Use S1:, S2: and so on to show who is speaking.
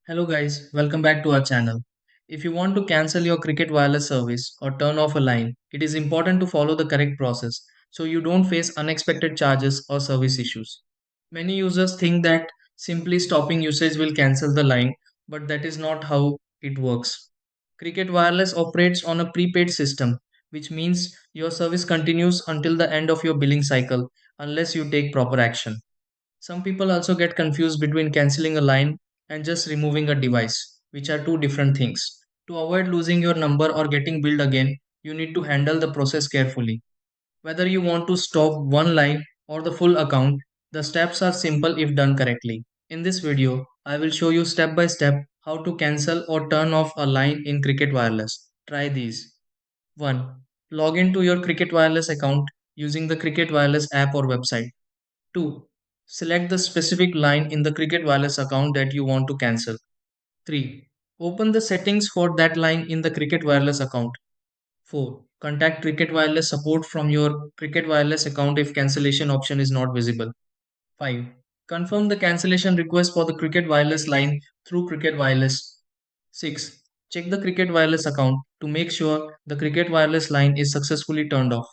S1: Hello guys, welcome back to our channel. If you want to cancel your Cricket wireless service or turn off a line, it is important to follow the correct process so you don't face unexpected charges or service issues. Many users think that simply stopping usage will cancel the line, but that is not how it works. Cricket wireless operates on a prepaid system, which means your service continues until the end of your billing cycle unless you take proper action. Some people also get confused between canceling a line and just removing a device, which are two different things. To avoid losing your number or getting billed again, you need to handle the process carefully. Whether you want to stop one line or the full account, the steps are simple if done correctly. In this video, I will show you step by step how to cancel or turn off a line in Cricket Wireless. Try these. 1. Log into your Cricket Wireless account using the Cricket Wireless app or website. 2. Select the specific line in the Cricket Wireless account that you want to cancel. 3. Open the settings for that line in the Cricket Wireless account. 4. Contact Cricket Wireless support from your Cricket Wireless account if cancellation option is not visible. 5. Confirm the cancellation request for the Cricket Wireless line through Cricket Wireless. 6. Check the Cricket Wireless account to make sure the Cricket Wireless line is successfully turned off.